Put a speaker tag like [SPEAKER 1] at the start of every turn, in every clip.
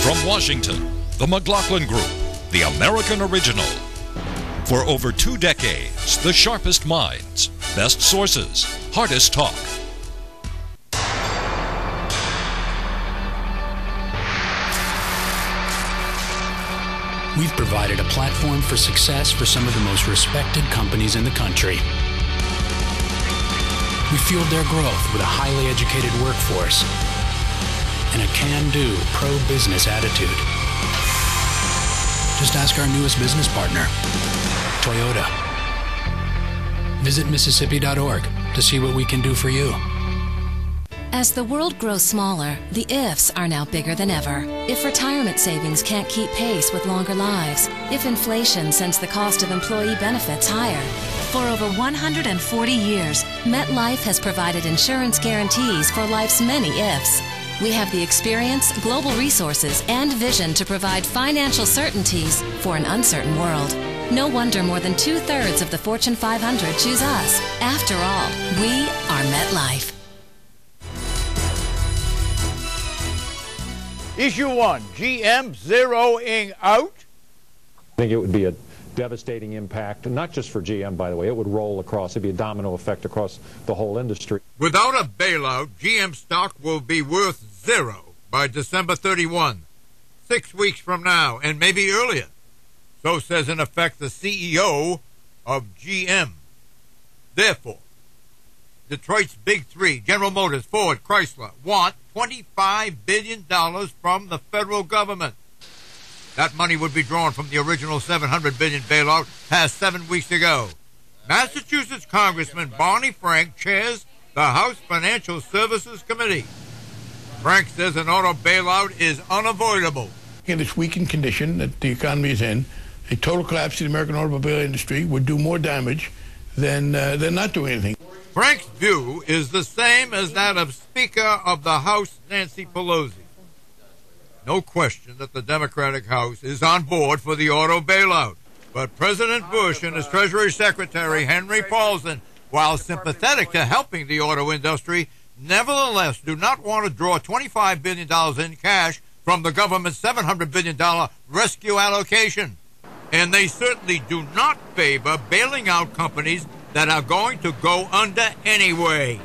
[SPEAKER 1] From Washington, the McLaughlin Group, the American original. For over 2 decades, the sharpest minds, best sources, hardest talk.
[SPEAKER 2] We've provided a platform for success for some of the most respected companies in the country. We fueled their growth with a highly educated workforce and a can-do, pro-business attitude. Just ask our newest business partner, Toyota. Visit Mississippi.org to see what we can do for you.
[SPEAKER 3] As the world grows smaller, the ifs are now bigger than ever. If retirement savings can't keep pace with longer lives, if inflation sends the cost of employee benefits higher. For over 140 years, MetLife has provided insurance guarantees for life's many ifs. We have the experience, global resources, and vision to provide financial certainties for an uncertain world. No wonder more than 2/3 of the Fortune 500 choose us. After all, we are MetLife.
[SPEAKER 4] Issue 1, GM zeroing out.
[SPEAKER 5] I think it would be a devastating impact, not just for GM, by the way. It would roll across. It'd be a domino effect across the whole industry.
[SPEAKER 4] Without a bailout, GM stock will be worth 0 by December 31, 6 weeks from now, and maybe earlier. So says, in effect, the CEO of GM. Therefore, Detroit's big three, General Motors, Ford, Chrysler, want $25 billion from the federal government. That money would be drawn from the original $700 billion bailout passed 7 weeks ago. Massachusetts Congressman Barney Frank chairs the House Financial Services Committee. Frank says an auto bailout is unavoidable.
[SPEAKER 6] In this weakened condition that the economy is in, a total collapse in the American automobile industry would do more damage than not doing anything.
[SPEAKER 4] Frank's view is the same as that of Speaker of the House Nancy Pelosi. No question that the Democratic House is on board for the auto bailout. But President Bush and his Treasury Secretary Henry Paulson, while sympathetic to helping the auto industry, nevertheless do not want to draw $25 billion in cash from the government's $700 billion rescue allocation. And they certainly do not favor bailing out companies that are going to go under anyway.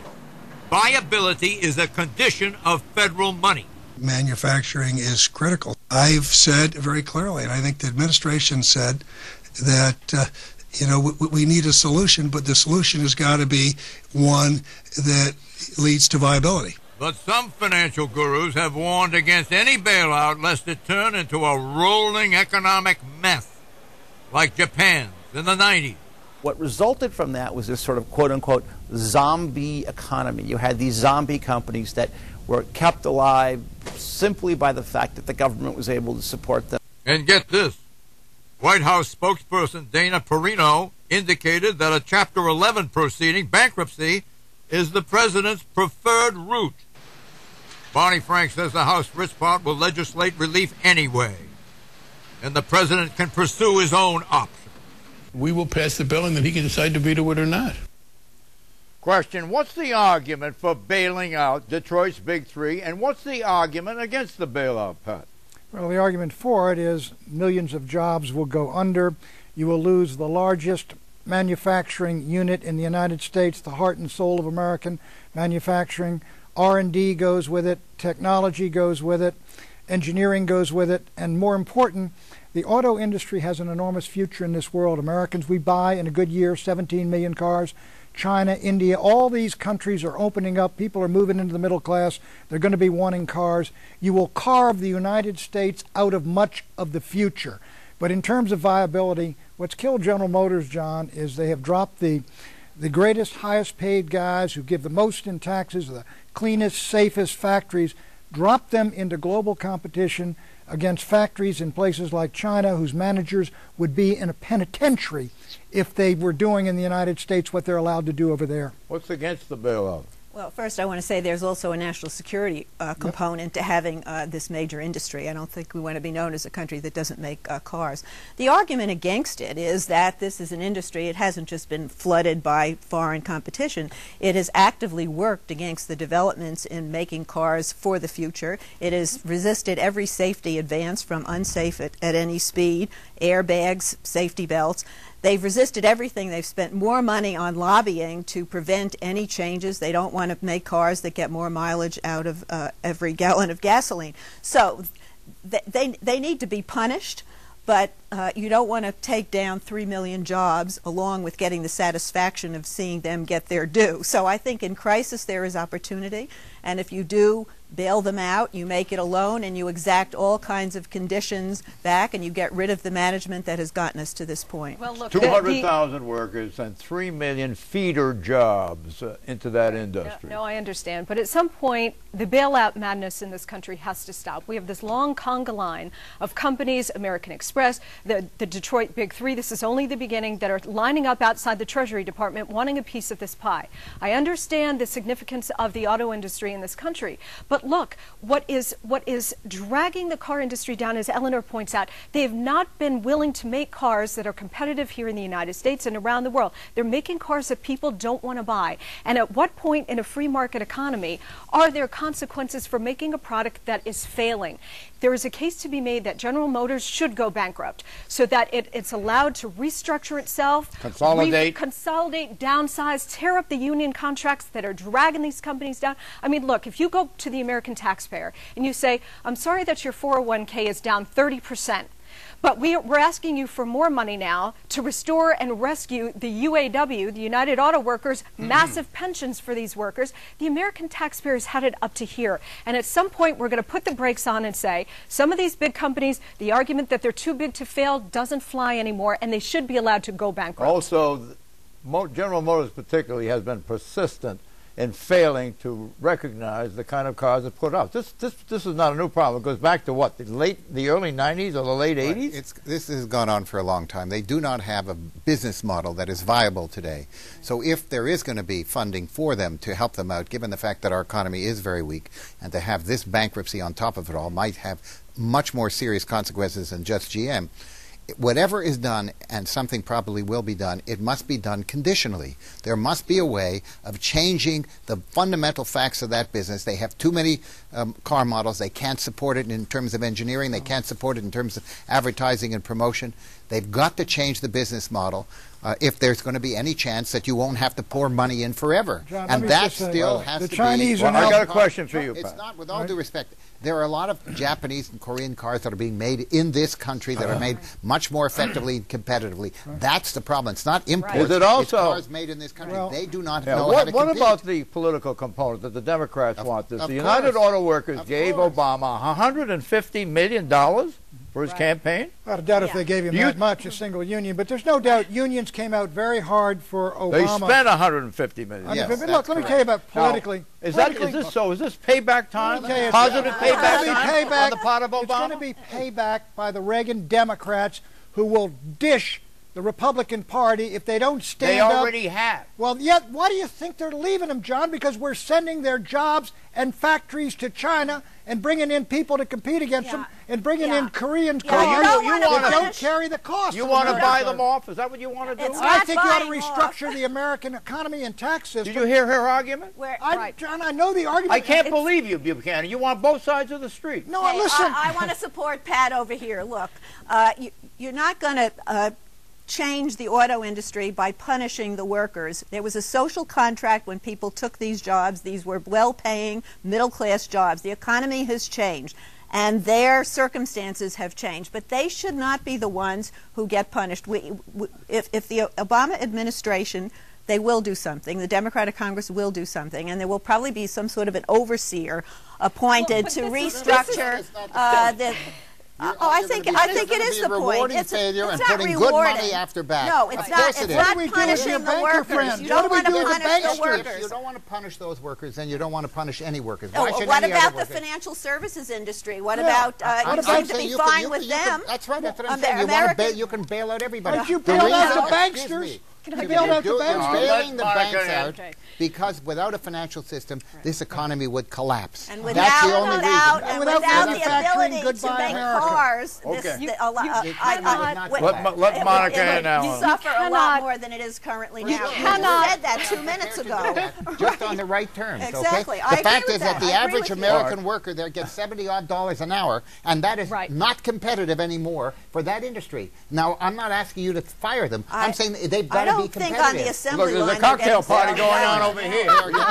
[SPEAKER 4] Viability is a condition of federal money.
[SPEAKER 7] Manufacturing is critical. I've said very clearly, and I think the administration said, that we need a solution, but the solution has got to be one that leads to viability.
[SPEAKER 4] But some financial gurus have warned against any bailout lest it turn into a rolling economic mess, like Japan's in the 90s.
[SPEAKER 8] What resulted from that was this sort of quote-unquote zombie economy. You had these zombie companies that were kept alive simply by the fact that the government was able to support them.
[SPEAKER 4] And get this, White House spokesperson Dana Perino indicated that a Chapter 11 proceeding, bankruptcy, is the president's preferred route. Barney Frank says the House rich part will legislate relief anyway, and the president can pursue his own option.
[SPEAKER 6] We will pass the bill and then he can decide to veto it or not.
[SPEAKER 4] Question, what's the argument for bailing out Detroit's big three, and what's the argument against the bailout, Pat?
[SPEAKER 9] Well, the argument for it is millions of jobs will go under. You will lose the largest manufacturing unit in the United States, the heart and soul of American manufacturing. R&D goes with it, technology goes with it, engineering goes with it, and more important, the auto industry has an enormous future in this world. Americans, we buy in a good year 17 million cars. China, India, all these countries are opening up. People are moving into the middle class. They're going to be wanting cars. You will carve the United States out of much of the future. But in terms of viability, what's killed General Motors, John, is they have dropped the greatest, highest paid guys who give the most in taxes, the cleanest, safest factories, dropped them into global competition against factories in places like China, whose managers would be in a penitentiary if they were doing in the United States what they're allowed to do over there.
[SPEAKER 4] What's against the bailout?
[SPEAKER 10] Well, first I want to say there's also a national security component to having this major industry. I don't think we want to be known as a country that doesn't make cars. The argument against it is that this is an industry, it hasn't just been flooded by foreign competition. It has actively worked against the developments in making cars for the future. It has resisted every safety advance, from unsafe at any speed, airbags, safety belts. They've resisted everything. They've spent more money on lobbying to prevent any changes. They don't want to make cars that get more mileage out of every gallon of gasoline. So they need to be punished, but you don't want to take down 3 million jobs along with getting the satisfaction of seeing them get their due. So I think in crisis there is opportunity, and if you do bail them out, you make it a loan, and you exact all kinds of conditions back, and you get rid of the management that has gotten us to this point.
[SPEAKER 4] Well, look, 200,000 workers and 3 million feeder jobs into that industry.
[SPEAKER 11] No, I understand. But at some point, the bailout madness in this country has to stop. We have this long conga line of companies, American Express, the Detroit Big Three, this is only the beginning, that are lining up outside the Treasury Department wanting a piece of this pie. I understand the significance of the auto industry in this country, but look, what is dragging the car industry down, as Eleanor points out, they have not been willing to make cars that are competitive here in the United States and around the world. They're making cars that people don't want to buy. And at what point in a free market economy are there consequences for making a product that is failing? There is a case to be made that General Motors should go bankrupt so that it's allowed to restructure itself, consolidate, downsize, tear up the union contracts that are dragging these companies down. I mean, look, if you go to the American taxpayer and you say, I'm sorry that your 401k is down 30%, but we're asking you for more money now to restore and rescue the UAW, the United Auto Workers, massive pensions for these workers. The American taxpayers had it up to here. And at some point, we're going to put the brakes on and say, some of these big companies, the argument that they're too big to fail doesn't fly anymore, and they should be allowed to go bankrupt.
[SPEAKER 4] Also, General Motors particularly has been persistent in failing to recognize the kind of cars it put out. This is not a new problem. It goes back to what, the early 90s or the late 80s?
[SPEAKER 12] This has gone on for a long time. They do not have a business model that is viable today. So if there is going to be funding for them to help them out, given the fact that our economy is very weak, and to have this bankruptcy on top of it all might have much more serious consequences than just GM, whatever is done, and something probably will be done, it must be done conditionally. There must be a way of changing the fundamental facts of that business. They have too many car models. They can't support it in terms of engineering. They can't support it in terms of advertising and promotion. They've got to change the business model if there's going to be any chance that you won't have to pour money in forever.
[SPEAKER 9] John,
[SPEAKER 12] and that still has to be...
[SPEAKER 4] Well, I got a question for you, Pat.
[SPEAKER 12] It's not, with all due respect, there are a lot of Japanese and Korean cars that are being made in this country that are made much more effectively and competitively. That's the problem. It's not imports.
[SPEAKER 4] Is it also,
[SPEAKER 12] it's cars made in this country.
[SPEAKER 9] Well,
[SPEAKER 12] they do not know how to compete.
[SPEAKER 4] What about the political component that the Democrats want this? The United Auto Workers gave Obama $150 million for his campaign?
[SPEAKER 9] I doubt if they gave him that much, a single union, but there's no doubt unions came out very hard for Obama.
[SPEAKER 4] They spent $150 million.
[SPEAKER 12] Yes,
[SPEAKER 9] look, let me tell you about politically.
[SPEAKER 4] Now, is this so? Is this payback time? Positive payback time on the part of Obama?
[SPEAKER 9] It's going to be payback by the Reagan Democrats, who will dish the Republican Party if they don't stand up.
[SPEAKER 4] They already have.
[SPEAKER 9] Well, yet, why do you think they're leaving them, John? Because we're sending their jobs and factories to China and bringing in people to compete against them and bringing in Korean cars that don't carry the cost.
[SPEAKER 4] You want to buy them off? Is that what you want to do?
[SPEAKER 9] I think you ought to restructure the American economy and tax system.
[SPEAKER 4] Did you hear her argument?
[SPEAKER 9] John, I know the argument.
[SPEAKER 4] I can't believe you, Buchanan. You want both sides of the street.
[SPEAKER 9] No, listen.
[SPEAKER 10] I want to support Pat over here. Look, you're not going to change the auto industry by punishing the workers. There was a social contract when people took these jobs. These were well-paying, middle-class jobs. The economy has changed, and their circumstances have changed. But they should not be the ones who get punished. If the Obama administration, they will do something. The Democratic Congress will do something, and there will probably be some sort of an overseer appointed to restructure the... I think it is the point. It's
[SPEAKER 12] failure
[SPEAKER 10] and
[SPEAKER 12] not putting
[SPEAKER 10] rewarding.
[SPEAKER 12] Good money after bad.
[SPEAKER 10] No, it's not. It's not punishing the workers. You don't want to punish the workers.
[SPEAKER 12] You don't want to punish those workers, and you don't want to punish any workers.
[SPEAKER 10] What about the financial services industry? What about? You seem to be fine with them.
[SPEAKER 12] That's right. That's what I'm saying. You can bail out everybody.
[SPEAKER 9] But you bailed out the banksters.
[SPEAKER 11] I
[SPEAKER 9] bailed out the banks.
[SPEAKER 12] You're bailing the
[SPEAKER 4] Monica
[SPEAKER 12] banks
[SPEAKER 4] in.
[SPEAKER 12] out
[SPEAKER 11] Okay.
[SPEAKER 12] because without a financial system, this economy would collapse.
[SPEAKER 10] And
[SPEAKER 12] That's the only reason.
[SPEAKER 10] and
[SPEAKER 9] Without
[SPEAKER 10] without the
[SPEAKER 9] manufacturing,
[SPEAKER 10] ability to
[SPEAKER 9] goodbye
[SPEAKER 10] make
[SPEAKER 9] America.
[SPEAKER 10] cars,
[SPEAKER 4] Okay.
[SPEAKER 10] this,
[SPEAKER 11] You
[SPEAKER 12] cannot
[SPEAKER 4] Let Monica in
[SPEAKER 10] it
[SPEAKER 4] now.
[SPEAKER 10] would suffer a lot
[SPEAKER 11] cannot-
[SPEAKER 10] more than it is currently
[SPEAKER 11] You
[SPEAKER 10] now.
[SPEAKER 11] cannot-
[SPEAKER 10] You said that 2 minutes ago.
[SPEAKER 12] Just on the right terms.
[SPEAKER 10] Exactly.
[SPEAKER 12] Okay?
[SPEAKER 10] I
[SPEAKER 12] The
[SPEAKER 10] agree
[SPEAKER 12] fact
[SPEAKER 10] with
[SPEAKER 12] is that
[SPEAKER 10] that.
[SPEAKER 12] the
[SPEAKER 10] I agree
[SPEAKER 12] average
[SPEAKER 10] with you.
[SPEAKER 12] American worker there gets $70-odd an hour, and that is
[SPEAKER 11] Right.
[SPEAKER 12] not competitive anymore for that industry. Now, I'm not asking you to fire them. I'm saying they've
[SPEAKER 10] I
[SPEAKER 12] got to be
[SPEAKER 10] don't think on the
[SPEAKER 12] competitive.
[SPEAKER 10] assembly
[SPEAKER 4] Look, there's
[SPEAKER 10] line
[SPEAKER 4] a cocktail
[SPEAKER 10] they're
[SPEAKER 4] party
[SPEAKER 10] getting
[SPEAKER 4] going on
[SPEAKER 10] salary.
[SPEAKER 4] over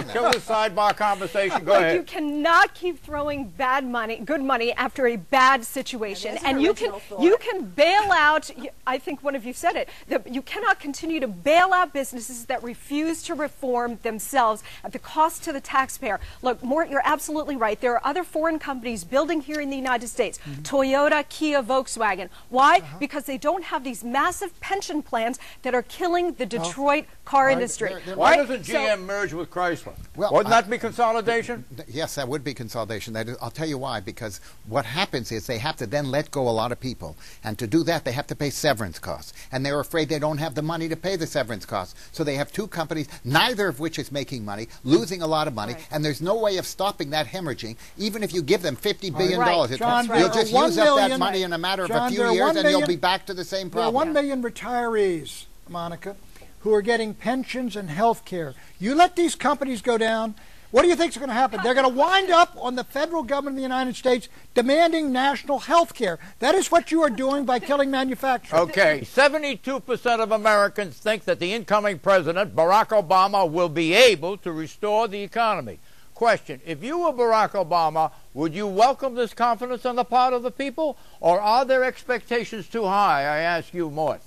[SPEAKER 4] here. Kill the sidebar conversation. Go
[SPEAKER 11] But
[SPEAKER 4] ahead.
[SPEAKER 11] you cannot keep throwing bad money, good money after a bad situation,
[SPEAKER 10] That is an
[SPEAKER 11] and you can
[SPEAKER 10] original thought.
[SPEAKER 11] you can bail out. I think one of you said it. That you cannot continue to bail out businesses that refuse to reform themselves at the cost to the taxpayer. Look, Mort, you're absolutely right. There are other foreign companies building here in the United States: Toyota, Kia, Volkswagen. Why? Because they don't have these massive pension plans that are killing the Detroit car industry.
[SPEAKER 4] Why
[SPEAKER 11] Right?
[SPEAKER 4] doesn't
[SPEAKER 11] So-
[SPEAKER 4] GM merge with Chrysler?
[SPEAKER 12] Well,
[SPEAKER 4] Wouldn't that be consolidation?
[SPEAKER 12] Yes, that would be consolidation. That is, I'll tell you why. Because what happens is they have to then let go a lot of people. And to do that, they have to pay severance costs. And they're afraid they don't have the money to pay the severance costs. So they have two companies, neither of which is making money, losing a lot of money.
[SPEAKER 11] Right.
[SPEAKER 12] And there's no way of stopping that hemorrhaging. Even if you give them $50 billion,
[SPEAKER 11] Right.
[SPEAKER 9] John,
[SPEAKER 12] you'll
[SPEAKER 9] there
[SPEAKER 12] just
[SPEAKER 9] are 1
[SPEAKER 12] use up that
[SPEAKER 9] million
[SPEAKER 12] money in a matter of
[SPEAKER 9] John,
[SPEAKER 12] a few
[SPEAKER 9] there are
[SPEAKER 12] years,
[SPEAKER 9] 1
[SPEAKER 12] and you'll
[SPEAKER 9] million
[SPEAKER 12] be back to the same
[SPEAKER 9] There are
[SPEAKER 12] problem.
[SPEAKER 9] 1 million retirees, Monica, who are getting pensions and health care. You let these companies go down, what do you think is going to happen? They're going to wind up on the federal government of the United States demanding national health care. That is what you are doing by killing manufacturing.
[SPEAKER 4] Okay, 72% of Americans think that the incoming president, Barack Obama, will be able to restore the economy. Question, if you were Barack Obama, would you welcome this confidence on the part of the people, or are their expectations too high? I ask you, Mort.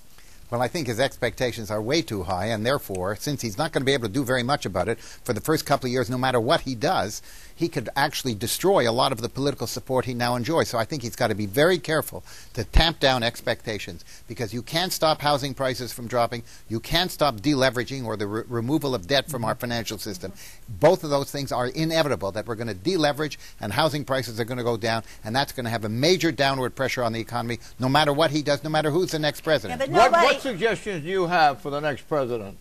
[SPEAKER 12] Well, I think his expectations are way too high, and therefore, since he's not going to be able to do very much about it for the first couple of years, no matter what he does, he could actually destroy a lot of the political support he now enjoys. So I think he's got to be very careful to tamp down expectations, because you can't stop housing prices from dropping, you can't stop deleveraging or the removal of debt from our financial system. Both of those things are inevitable, that we're going to deleverage and housing prices are going to go down, and that's going to have a major downward pressure on the economy, no matter what he does, no matter who's the next president.
[SPEAKER 10] Yeah, but
[SPEAKER 4] What suggestions do you have for the next president?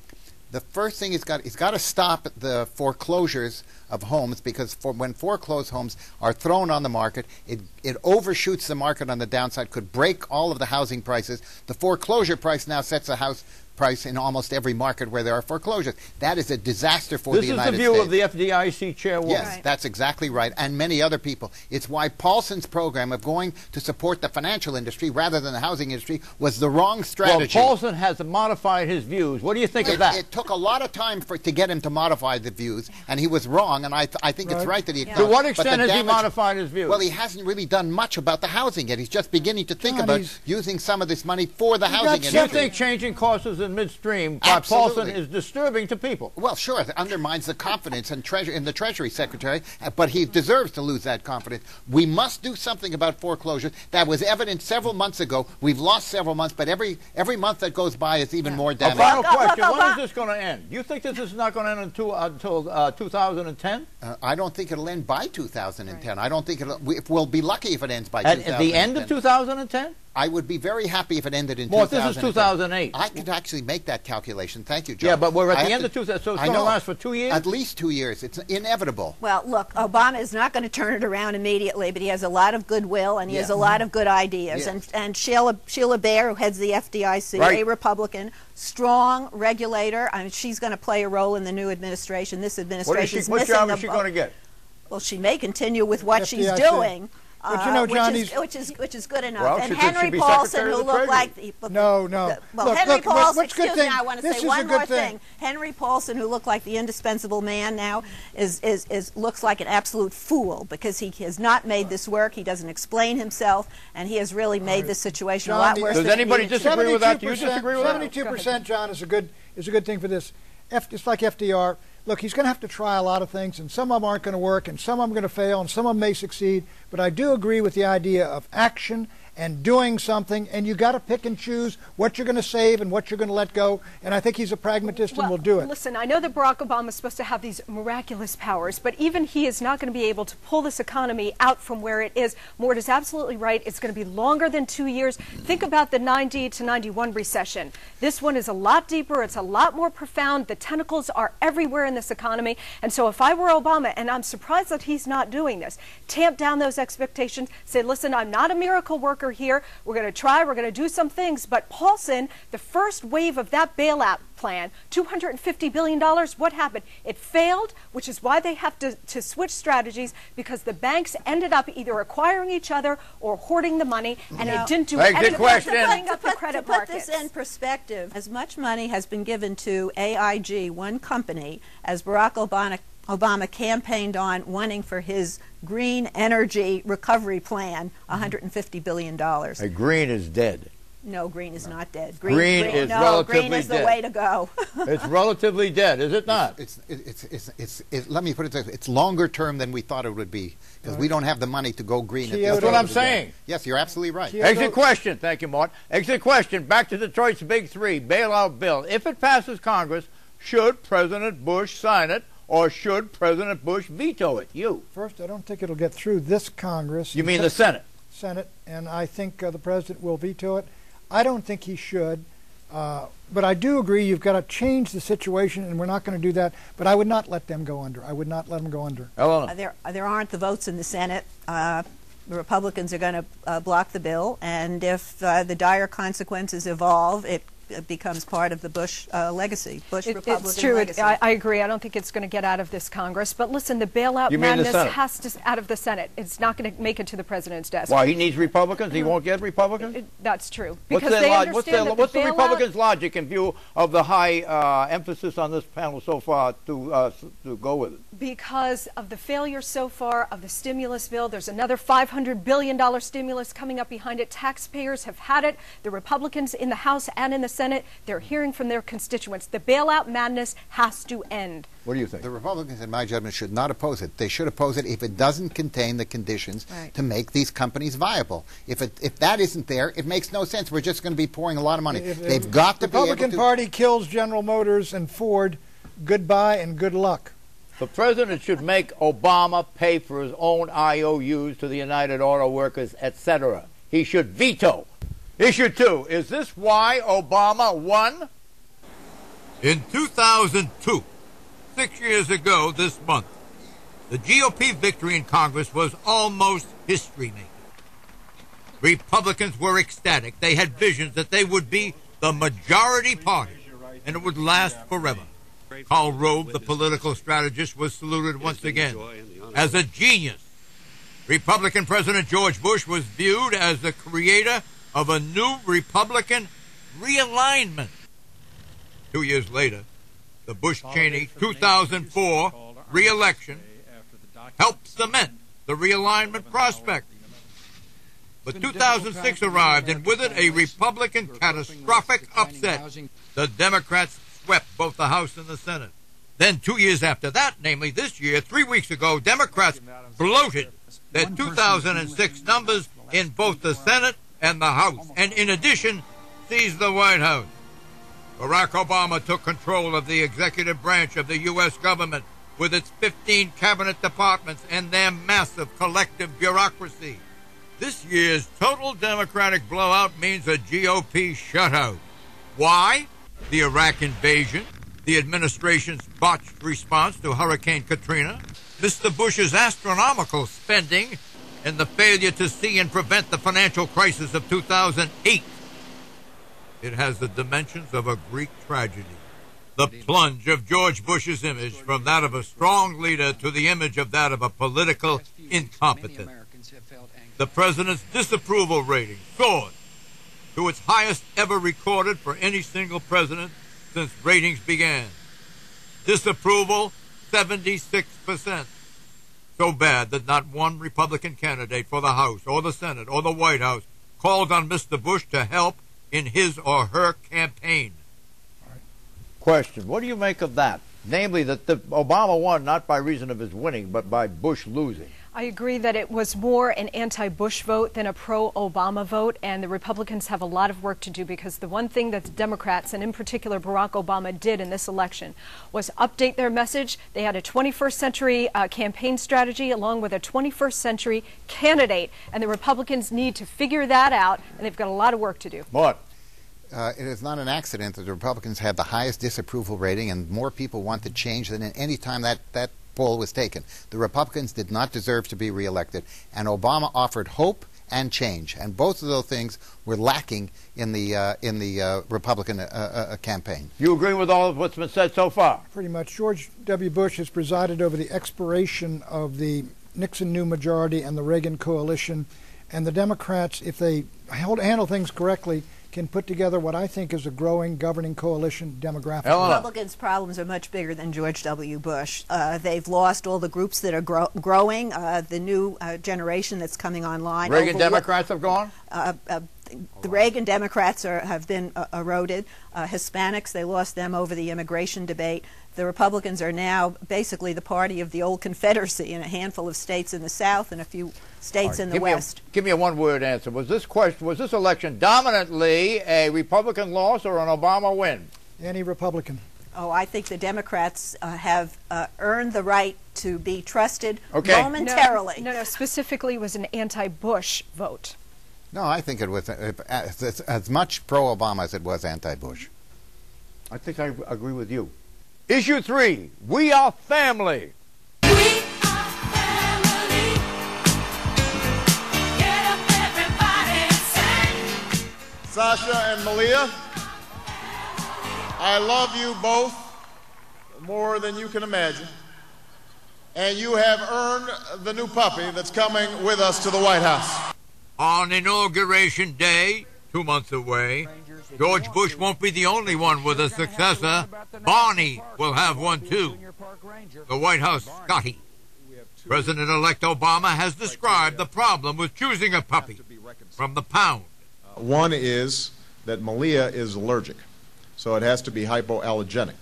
[SPEAKER 12] The first thing he's got to stop the foreclosures of homes, because when foreclosed homes are thrown on the market, it overshoots the market on the downside, could break all of the housing prices. The foreclosure price now sets a house price in almost every market where there are foreclosures. That is a disaster for the United States.
[SPEAKER 4] This is the view of the FDIC chairwoman.
[SPEAKER 12] Yes,
[SPEAKER 10] Right.
[SPEAKER 12] that's exactly right, and many other people. It's why Paulson's program of going to support the financial industry rather than the housing industry was the wrong strategy.
[SPEAKER 4] Well, Paulson has modified his views. What do you think of that?
[SPEAKER 12] It took a lot of time to get him to modify the views, and he was wrong, and I think it's right that he...
[SPEAKER 4] To what
[SPEAKER 12] but
[SPEAKER 4] extent
[SPEAKER 12] the
[SPEAKER 4] has he
[SPEAKER 12] damage-
[SPEAKER 4] modified his views?
[SPEAKER 12] Well, he hasn't really done much about the housing yet. He's just beginning to think
[SPEAKER 9] John,
[SPEAKER 12] about
[SPEAKER 9] he's-
[SPEAKER 12] using some of this money for the
[SPEAKER 9] got
[SPEAKER 12] housing
[SPEAKER 4] Do you
[SPEAKER 12] industry.
[SPEAKER 4] think changing courses in midstream by
[SPEAKER 12] Absolutely.
[SPEAKER 4] Paulson is disturbing to people?
[SPEAKER 12] Well, sure, it undermines the confidence in the Treasury Secretary, but he deserves to lose that confidence. We must do something about foreclosures. That was evident several months ago. We've lost several months, but every month that goes by is even more
[SPEAKER 4] A
[SPEAKER 12] damaging.
[SPEAKER 4] final question.
[SPEAKER 10] look,
[SPEAKER 4] When is this going to end? You think this is not going to end until 2010?
[SPEAKER 12] I don't think it'll end by 2010. I don't think we'll be lucky if it ends by
[SPEAKER 4] At
[SPEAKER 12] 2010.
[SPEAKER 4] the end of 2010?
[SPEAKER 12] I would be very happy if it ended in
[SPEAKER 4] Well,
[SPEAKER 12] 2010.
[SPEAKER 4] this is 2008.
[SPEAKER 12] I could actually make that calculation. Thank you, John.
[SPEAKER 4] Yeah, but we're at
[SPEAKER 12] I
[SPEAKER 4] the
[SPEAKER 12] have
[SPEAKER 4] end of 2000, so it's
[SPEAKER 12] I
[SPEAKER 4] going to
[SPEAKER 12] know.
[SPEAKER 4] last for 2 years?
[SPEAKER 12] At least 2 years. It's inevitable.
[SPEAKER 10] Well, look, Obama is not going to turn it around immediately, but he has a lot of goodwill and he has a lot of good ideas.
[SPEAKER 12] Yeah.
[SPEAKER 10] And Sheila Bair, who heads the FDIC,
[SPEAKER 4] Right.
[SPEAKER 10] a Republican, strong regulator. I mean, she's going to play a role in the new administration. This administration is
[SPEAKER 4] What
[SPEAKER 10] missing
[SPEAKER 4] job
[SPEAKER 10] the
[SPEAKER 4] is she going to get?
[SPEAKER 10] Well, she may continue with what she's
[SPEAKER 9] FDIC.
[SPEAKER 10] doing.
[SPEAKER 9] But you know, John,
[SPEAKER 10] which is good enough.
[SPEAKER 4] Well,
[SPEAKER 10] and
[SPEAKER 4] should
[SPEAKER 10] Henry
[SPEAKER 4] she be
[SPEAKER 10] Paulson,
[SPEAKER 4] Secretary of
[SPEAKER 10] who
[SPEAKER 4] the
[SPEAKER 10] looked like
[SPEAKER 4] Treasury?
[SPEAKER 9] No.
[SPEAKER 10] well,
[SPEAKER 9] Look,
[SPEAKER 10] Henry
[SPEAKER 9] look,
[SPEAKER 10] Paulson.
[SPEAKER 9] what's good
[SPEAKER 10] Excuse me,
[SPEAKER 9] thing?
[SPEAKER 10] I want to
[SPEAKER 9] This
[SPEAKER 10] say
[SPEAKER 9] is a
[SPEAKER 10] one
[SPEAKER 9] good
[SPEAKER 10] more
[SPEAKER 9] thing.
[SPEAKER 10] thing. Henry Paulson, who looked like the indispensable man now, looks like an absolute fool because he has not made this work. He doesn't explain himself, and he has really made this situation a lot worse.
[SPEAKER 4] Does
[SPEAKER 10] than it
[SPEAKER 4] anybody
[SPEAKER 10] needed to be.
[SPEAKER 4] disagree with that? Do you disagree with that?
[SPEAKER 9] 72%, John, is a good thing for this. It's like FDR. Look, he's going to have to try a lot of things, and some of them aren't going to work, and some of them are going to fail, and some of them may succeed. But I do agree with the idea of action and doing something, and you got to pick and choose what you're going to save and what you're going to let go, and I think he's a pragmatist and will do it.
[SPEAKER 11] Listen, I know that Barack Obama is supposed to have these miraculous powers, but even he is not going to be able to pull this economy out from where it is. Mort is absolutely right. It's going to be longer than 2 years. Think about the 90 to 91 recession. This one is a lot deeper. It's a lot more profound. The tentacles are everywhere in this economy. And so if I were Obama, and I'm surprised that he's not doing this, tamp down those expectations, say, listen, I'm not a miracle worker here. We're going to try. We're going to do some things. But Paulson, the first wave of that bailout plan, $250 billion, what happened? It failed, which is why they have to switch strategies, because the banks ended up either acquiring each other or hoarding the money, and it didn't do anything
[SPEAKER 10] To put this in perspective, as much money has been given to AIG, one company, as Barack Obama campaigned on wanting for his green energy recovery plan, $150 billion.
[SPEAKER 13] Green is dead.
[SPEAKER 10] No, green is not dead.
[SPEAKER 13] Green is relatively
[SPEAKER 10] green is the
[SPEAKER 13] dead.
[SPEAKER 10] way to go.
[SPEAKER 13] It's relatively dead, is it not?
[SPEAKER 12] Let me put it this way. It's longer term than we thought it would be, because we don't have the money to go green.
[SPEAKER 13] That's what I'm saying.
[SPEAKER 12] Yes, you're absolutely right.
[SPEAKER 13] Exit question. Thank you, Mort. Exit question. Back to Detroit's Big Three bailout bill. If it passes Congress, should President Bush sign it, or should President Bush veto it?
[SPEAKER 9] First, I don't think it'll get through this Congress.
[SPEAKER 13] You mean the Senate?
[SPEAKER 9] Senate, and I think the president will veto it. I don't think he should, but I do agree you've got to change the situation, and we're not going to do that. But I would not let them go under. I would not let them go under.
[SPEAKER 10] There aren't the votes in the Senate. The Republicans are going to block the bill, and if the dire consequences evolve, it becomes part of the Bush legacy, Bush-Republican
[SPEAKER 11] It's true.
[SPEAKER 10] legacy.
[SPEAKER 11] I agree. I don't think it's going to get out of this Congress. But listen, the bailout madness has to out of the Senate. It's not going to make it to the president's desk.
[SPEAKER 13] Why? He needs Republicans? He won't get Republicans?
[SPEAKER 11] That's true.
[SPEAKER 13] What's the Republicans' logic in view of the high emphasis on this panel so far to go with it?
[SPEAKER 11] Because of the failure so far of the stimulus bill, there's another $500 billion stimulus coming up behind it. Taxpayers have had it. The Republicans in the House and in the Senate, they're hearing from their constituents. The bailout madness has to end.
[SPEAKER 12] What do you think? The Republicans, in my judgment, should not oppose it. They should oppose it if it doesn't contain the conditions to make these companies viable. If that isn't there, it makes no sense. We're just going to be pouring a lot of money. They've got to be able to...
[SPEAKER 9] The Republican Party kills General Motors and Ford. Goodbye and good luck.
[SPEAKER 13] The president should make Obama pay for his own IOUs to the United Auto Workers, etc. He should veto. Issue 2. Is this why Obama won?
[SPEAKER 4] In 2002, 6 years ago this month, the GOP victory in Congress was almost history-making. Republicans were ecstatic. They had visions that they would be the majority party, and it would last forever. Karl Rove, the political strategist, was saluted once again as a genius. Republican President George Bush was viewed as the creator of a new Republican realignment. 2 years later, the Bush-Cheney 2004 re-election helped cement the realignment prospect. But 2006 arrived, and with it a Republican catastrophic upset. The Democrats swept both the House and the Senate. Then 2 years after that, namely this year, 3 weeks ago, Democrats bloated their 2006 numbers in both the Senate and the House, and in addition, seized the White House. Barack Obama took control of the executive branch of the U.S. government with its 15 cabinet departments and their massive collective bureaucracy. This year's total Democratic blowout means a GOP shutout. Why? The Iraq invasion, the administration's botched response to Hurricane Katrina, Mr. Bush's astronomical spending, and the failure to see and prevent the financial crisis of 2008. It has the dimensions of a Greek tragedy. The plunge of George Bush's image from that of a strong leader to the image of that of a political incompetent. The president's disapproval rating soared to its highest ever recorded for any single president since ratings began. Disapproval, 76%. So bad that not one Republican candidate for the House or the Senate or the White House called on Mr. Bush to help in his or her campaign.
[SPEAKER 13] Question. What do you make of that? Namely, that Obama won not by reason of his winning, but by Bush losing.
[SPEAKER 11] I agree that it was more an anti-Bush vote than a pro-Obama vote, and the Republicans have a lot of work to do, because the one thing that the Democrats, and in particular Barack Obama, did in this election was update their message. They had a 21st century campaign strategy along with a 21st century candidate, and the Republicans need to figure that out, and they've got a lot of work to do.
[SPEAKER 13] What?
[SPEAKER 12] It is not an accident that the Republicans had the highest disapproval rating, and more people want the change than at any time that poll was taken. The Republicans did not deserve to be reelected, and Obama offered hope and change, and both of those things were lacking in the Republican campaign.
[SPEAKER 13] You agree with all of what's been said so far?
[SPEAKER 9] Pretty much. George W. Bush has presided over the expiration of the Nixon new majority and the Reagan coalition, and the Democrats, if they handle things correctly, can put together what I think is a growing governing coalition demographically.
[SPEAKER 10] Republicans' problems are much bigger than George W. Bush. They've lost all the groups that are growing, the new generation that's coming online.
[SPEAKER 13] Reagan Democrats have gone?
[SPEAKER 10] The Reagan Democrats have been eroded. Hispanics, they lost them over the immigration debate. The Republicans are now basically the party of the old Confederacy in a handful of states in the South and a few states in the West.
[SPEAKER 13] Give me a one-word answer. Was this election dominantly a Republican loss or an Obama win?
[SPEAKER 9] Any Republican.
[SPEAKER 10] Oh, I think the Democrats have earned the right to be trusted momentarily.
[SPEAKER 11] No, specifically it was an anti-Bush vote.
[SPEAKER 12] No, I think it was as much pro-Obama as it was anti-Bush.
[SPEAKER 13] I think I agree with you. Issue 3, we are family.
[SPEAKER 14] We are family. Get up, everybody, and sing.
[SPEAKER 15] Sasha and Malia, I love you both more than you can imagine. And you have earned the new puppy that's coming with us to the White House.
[SPEAKER 4] On Inauguration Day, 2 months away, George Bush won't be the only one with a successor. Barney will have one too. The White House Scotty. President-elect Obama has described the problem with choosing a puppy from the pound.
[SPEAKER 15] One is that Malia is allergic, so it has to be hypoallergenic.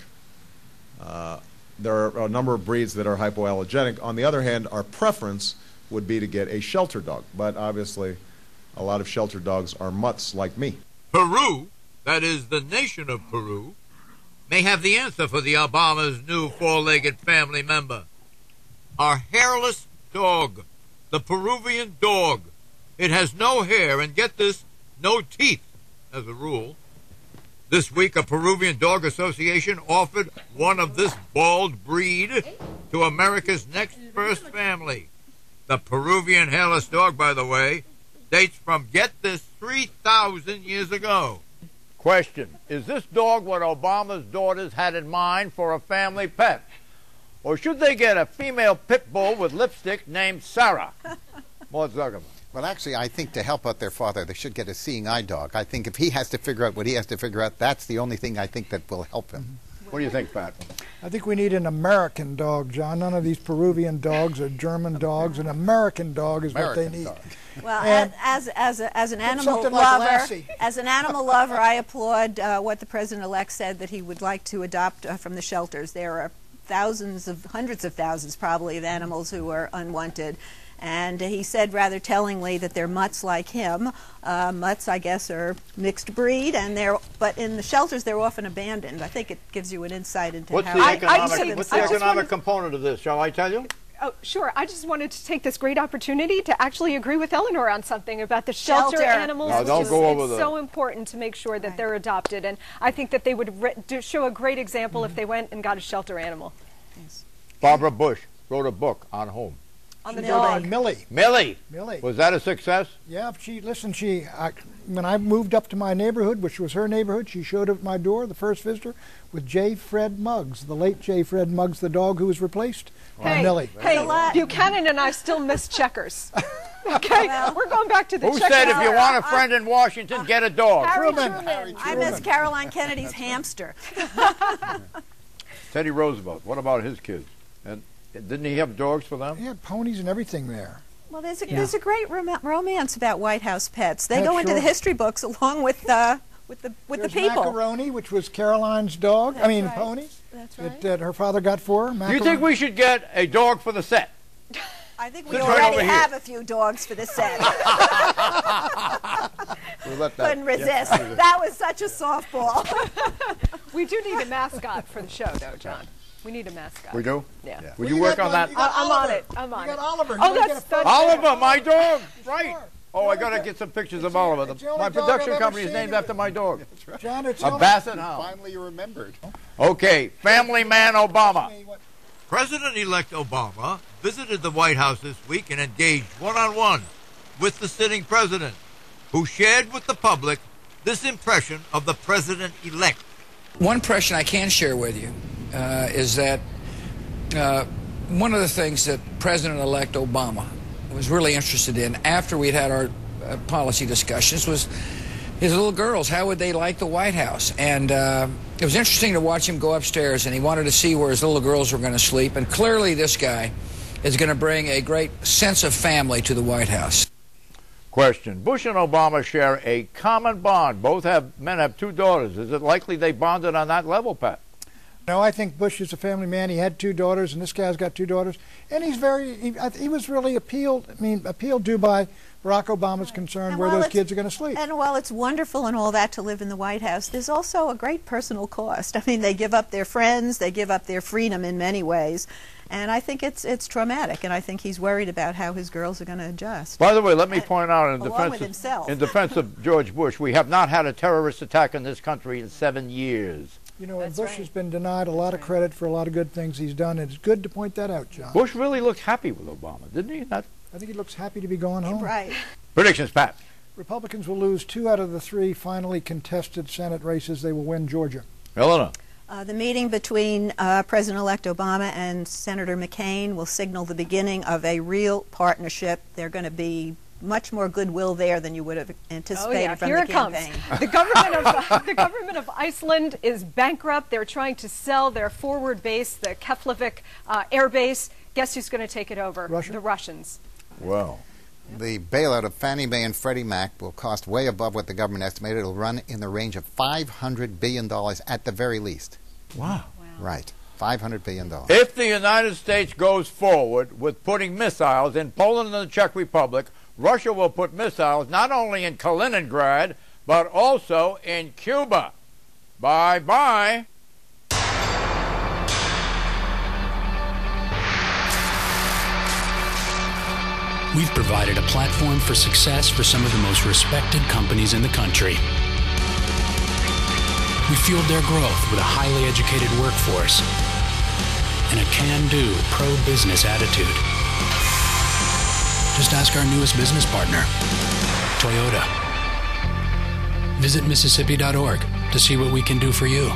[SPEAKER 15] There are a number of breeds that are hypoallergenic. On the other hand, our preference would be to get a shelter dog, but obviously a lot of shelter dogs are mutts like me.
[SPEAKER 4] Peru, that is the nation of Peru, may have the answer for the Obama's new four-legged family member. Our hairless dog, the Peruvian dog. It has no hair and, get this, no teeth, as a rule. This week, a Peruvian Dog Association offered one of this bald breed to America's next first family. The Peruvian hairless dog, by the way, dates from, get this, 3,000 years ago.
[SPEAKER 13] Question, is this dog what Obama's daughters had in mind for a family pet? Or should they get a female pit bull with lipstick named Sarah? Maud Zuckerman.
[SPEAKER 12] Well, actually, I think to help out their father, they should get a seeing eye dog. I think if he has to figure out what he has to figure out, that's the only thing I think that will help him.
[SPEAKER 13] What do you think, Pat?
[SPEAKER 9] I think we need an American dog, John. None of these Peruvian dogs or German dogs. An American dog is what they need.
[SPEAKER 10] Well, as an animal lover, I applaud what the president-elect said that he would like to adopt from the shelters. There are hundreds of thousands probably of animals who are unwanted. And he said rather tellingly that they're mutts like him. Mutts, I guess, are mixed breed, but in the shelters they're often abandoned. I think it gives you an insight into
[SPEAKER 13] what's
[SPEAKER 10] how...
[SPEAKER 13] What's the economic component of this? Shall I tell you?
[SPEAKER 11] Oh, sure. I just wanted to take this great opportunity to actually agree with Eleanor on something about the shelter animals.
[SPEAKER 13] No, don't go over
[SPEAKER 11] it's so important to make sure that they're adopted, and I think that they would show a great example if they went and got a shelter animal.
[SPEAKER 10] Yes.
[SPEAKER 13] Barbara Bush wrote a book on whom?
[SPEAKER 10] On the dog.
[SPEAKER 9] Millie.
[SPEAKER 13] Millie.
[SPEAKER 9] Millie.
[SPEAKER 13] Was that a success?
[SPEAKER 9] Yeah, when I moved up to my neighborhood, which was her neighborhood, she showed up at my door, the first visitor, with J. Fred Muggs, the late J. Fred Muggs, the dog who was replaced by Millie.
[SPEAKER 11] Hey, Buchanan and I still miss checkers. Okay, we're going back to the
[SPEAKER 13] Who said if you want a friend in Washington, get a dog?
[SPEAKER 10] Harry Truman. I miss Caroline Kennedy's hamster.
[SPEAKER 13] Teddy Roosevelt, what about his kids? And didn't he have dogs for them?
[SPEAKER 9] He had ponies and everything there.
[SPEAKER 10] Well, there's a great romance about White House pets. They go into the history books along with the people.
[SPEAKER 9] Macaroni, which was Caroline's dog. Pony.
[SPEAKER 10] That's right.
[SPEAKER 9] That her father got for her.
[SPEAKER 13] Do you think we should get a dog for the set?
[SPEAKER 10] I think we
[SPEAKER 13] Sit
[SPEAKER 10] already
[SPEAKER 13] right over here.
[SPEAKER 10] have a few dogs for the set.
[SPEAKER 13] We let that
[SPEAKER 10] Couldn't
[SPEAKER 13] get
[SPEAKER 10] resist.
[SPEAKER 13] through.
[SPEAKER 10] That was such a softball.
[SPEAKER 11] We do need a mascot for the show, though, John. We need a mascot.
[SPEAKER 13] We do?
[SPEAKER 11] Yeah.
[SPEAKER 13] Will you work on that?
[SPEAKER 11] I'm on it. I'm on it.
[SPEAKER 9] Oliver.
[SPEAKER 11] Oh, that's
[SPEAKER 13] Oliver, my dog. Right. Oh, I got to get some pictures of Oliver.
[SPEAKER 9] the only
[SPEAKER 13] My
[SPEAKER 9] dog
[SPEAKER 13] production
[SPEAKER 9] I've ever
[SPEAKER 13] company is
[SPEAKER 9] seen
[SPEAKER 13] named
[SPEAKER 9] that-
[SPEAKER 13] after my dog.
[SPEAKER 9] John, it's
[SPEAKER 13] A basset hound.
[SPEAKER 12] Finally, you remembered.
[SPEAKER 13] Okay, family man Obama.
[SPEAKER 4] President-elect Obama visited the White House this week and engaged one-on-one with the sitting president, who shared with the public this impression of the president-elect.
[SPEAKER 2] One impression I can share with you is that one of the things that President-elect Obama was really interested in after we'd had our policy discussions was his little girls. How would they like the White House? And it was interesting to watch him go upstairs, and he wanted to see where his little girls were going to sleep. And clearly this guy is going to bring a great sense of family to the White House.
[SPEAKER 13] Question. Bush and Obama share a common bond. Men have 2 daughters. Is it likely they bonded on that level, Pat?
[SPEAKER 9] No, I think Bush is a family man. He had 2 daughters, and this guy's got 2 daughters. And he was really appealed to by Barack Obama's concern where those kids are going to sleep.
[SPEAKER 10] And while it's wonderful and all that to live in the White House, there's also a great personal cost. I mean, they give up their friends, they give up their freedom in many ways. And I think it's traumatic, and I think he's worried about how his girls are going to adjust.
[SPEAKER 13] By the way, let me point out
[SPEAKER 10] Along with himself.
[SPEAKER 13] in defense of George Bush, we have not had a terrorist attack in this country in 7 years.
[SPEAKER 9] You know, and Bush has been denied a lot of credit for a lot of good things he's done, and it's good to point that out, John.
[SPEAKER 13] Bush really looked happy with Obama, didn't he?
[SPEAKER 9] I think he looks happy to be going home.
[SPEAKER 10] Right.
[SPEAKER 13] Predictions, Pat.
[SPEAKER 9] Republicans will lose 2 out of the 3 finally contested Senate races. They will win Georgia.
[SPEAKER 13] Eleanor.
[SPEAKER 10] The meeting between President-elect Obama and Senator McCain will signal the beginning of a real partnership. There's going to be much more goodwill there than you would have anticipated from
[SPEAKER 11] Here
[SPEAKER 10] the
[SPEAKER 11] it comes.
[SPEAKER 10] campaign.
[SPEAKER 11] The government of Iceland is bankrupt. They're trying to sell their forward base, the Keflavik air base. Guess who's going to take it over?
[SPEAKER 9] Russia?
[SPEAKER 11] The Russians.
[SPEAKER 13] Well.
[SPEAKER 12] The bailout of Fannie Mae and Freddie Mac will cost way above what the government estimated. It'll run in the range of $500 billion at the very least.
[SPEAKER 13] Wow.
[SPEAKER 12] Right. $500 billion.
[SPEAKER 13] If the United States goes forward with putting missiles in Poland and the Czech Republic, Russia will put missiles not only in Kaliningrad, but also in Cuba. Bye-bye.
[SPEAKER 2] We've provided a platform for success for some of the most respected companies in the country. We fueled their growth with a highly educated workforce and a can-do, pro-business attitude. Just ask our newest business partner, Toyota. Visit Mississippi.org to see what we can do for you.